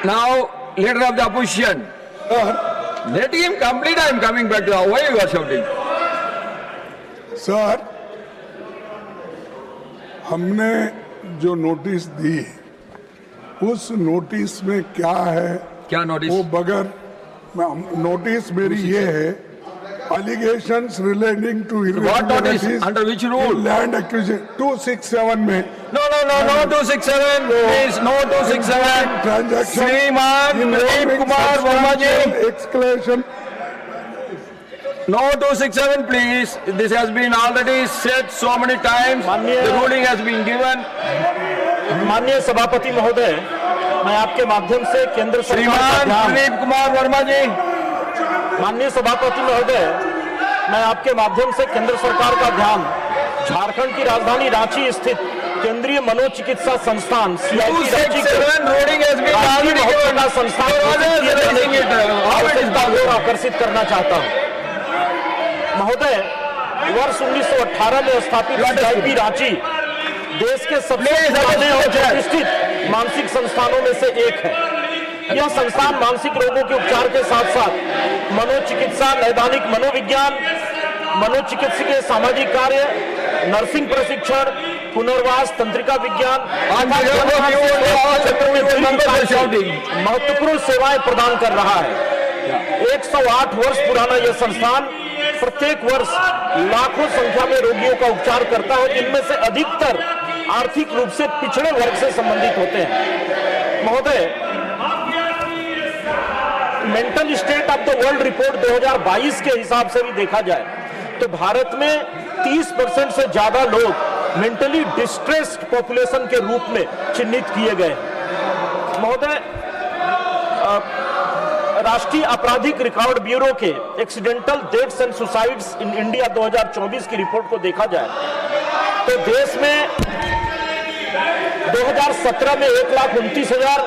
Now, leader of the opposition. Let him complete. I am coming back to why you are shouting. Sir, हमने जो notice दी उस notice में क्या है क्या नोटिस? वो बगैर नोटिस मेरी ये है allegations relating to What notice? irregularities Under which rule? in land acquisition 267 में No, 267. Please, no 267. transaction Sriman Pradeep Kumar Verma ji. exclamation No 267, please. This has been already said so many times. The ruling has been given. माननीय सभापति महोदय, मैं आपके माध्यम से केंद्र सरकार का श्रीमान ध्यान प्रदीप कुमार वर्मा जी. माननीय सभापति महोदय, मैं आपके माध्यम से केंद्र सरकार का ध्यान झारखंड की राजधानी रांची स्थित केंद्रीय मनोचिकित्सा संस्थान CIP रांची के 267 ruling has been राष्ट्रीय already महत्व given. का संस्थान आवश्यकता को आकर्षित करना चाहता हूँ। महोदय, वर्ष 1918 में स्थापित CIP रांची देश के सबसे पुराने और प्रतिष्ठित मानसिक संस्थानों में से एक है। यह संस्थान मानसिक रोगों के उपचार के साथ साथ मनोचिकित्सा, नैदानिक मनोविज्ञान, मनोचिकित्सकीय सामाजिक कार्य, नर्सिंग प्रशिक्षण, पुनर्वास, तंत्रिका विज्ञान क्षेत्र में महत्वपूर्ण सेवाएं प्रदान कर रहा है। 108 वर्ष पुराना यह संस्थान प्रत्येक वर्ष लाखों संख्या में रोगियों का उपचार करता है, जिनमें से अधिकतर आर्थिक रूप से पिछड़े वर्ग से संबंधित होते हैं। महोदय, mental state of the world report 2022 के हिसाब से भी देखा जाए तो भारत में 30% से ज्यादा लोग मेंटली डिस्ट्रेस्ड पॉपुलेशन के रूप में चिन्हित किए गए। महोदय, राष्ट्रीय आपराधिक रिकॉर्ड ब्यूरो के accidental deaths and suicides in India 2024 की रिपोर्ट को देखा जाए तो देश में 2017 में 1,29,000,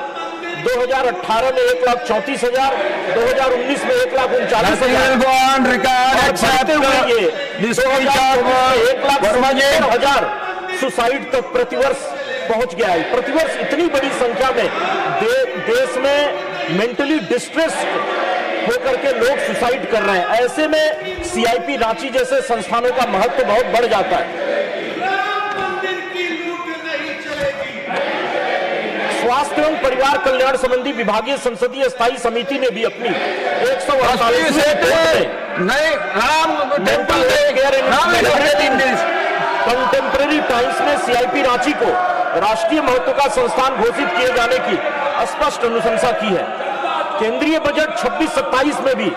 2018 में 1,34,000, 2019 में 1,39,000 सुसाइड तक प्रतिवर्ष पहुंच गया है। प्रतिवर्ष इतनी बड़ी संख्या में देश में मेंटली डिस्ट्रेस्ड होकर के लोग सुसाइड कर रहे हैं। ऐसे में CIP रांची जैसे संस्थानों का महत्व बहुत बढ़ जाता है। स्वास्थ्य एवं परिवार कल्याण संबंधी विभागीय संसदीय स्थायी समिति ने भी अपनी 148 कंटेम्प्रेरी टाइम्स में CIP रांची को राष्ट्रीय महत्व का संस्थान घोषित किए जाने की स्पष्ट अनुशंसा की है। केंद्रीय बजट 26-27 में भी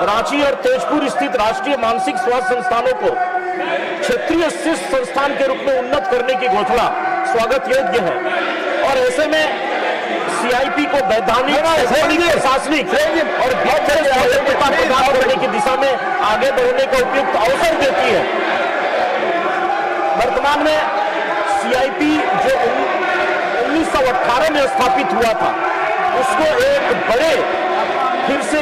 रांची और तेजपुर स्थित राष्ट्रीय मानसिक स्वास्थ्य संस्थानों को क्षेत्रीय शीर्ष संस्थान के रूप में उन्नत करने की घोषणा स्वागत योग्य है और ऐसे में CIP को वैधानिक, प्रशासनिक और प्रदान करने की दिशा में आगे बढ़ने का उपयुक्त अवसर देती है। वर्तमान में CIP जो 1918 में स्थापित हुआ था उसको एक बड़े फिर से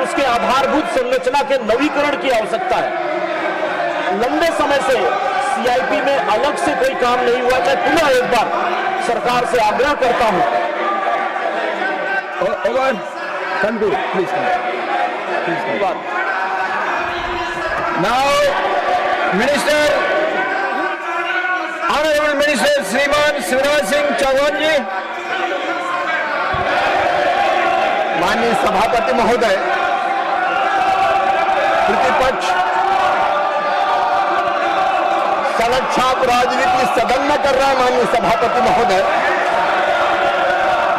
उसके आधारभूत संरचना के नवीकरण की आवश्यकता है। लंबे समय से CIP में अलग से कोई काम नहीं हुआ। मैं पुनः एक बार सरकार से आग्रह करता हूं। Now, Minister, Honorable Minister श्रीमान शिवराज सिंह चौहान जी. माननीय सभापति महोदय, प्रतिपक्ष सड़क छाप राजनीति सदन में कर रहा है। माननीय सभापति महोदय,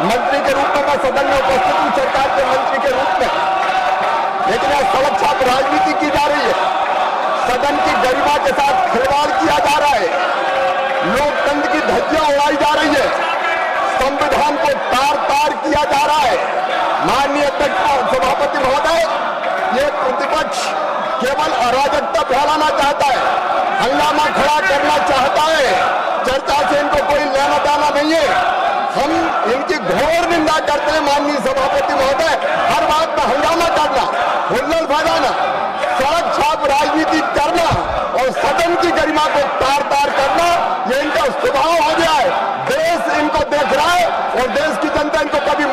मंत्री के रूप में मैं सदन में उपस्थित हूँ, सरकार के मंत्री के रूप में, लेकिन यह सड़क छाप राजनीति की जा रही है। सदन की गरिमा के साथ खिलवाड़ किया जा रहा है, लोकतंत्र की धज्जियां उड़ाई जा रही है, संविधान को तार तार किया जा रहा है। माननीय सभापति महोदय, ये प्रतिपक्ष केवल अराजकता फैलाना चाहता है, हंगामा खड़ा करना चाहता है। चर्चा से इनको कोई लेना देना नहीं है। हम इनकी घोर निंदा करते हैं। माननीय सभापति महोदय, हर बात में हंगामा करना, हुल्लड़ फैलाना, सड़क छाप राजनीति करना और सदन की गरिमा को तार तार करना, ये इनका स्वभाव हो गया है। देश इनको देख रहा है और देश की जनता इनको कभी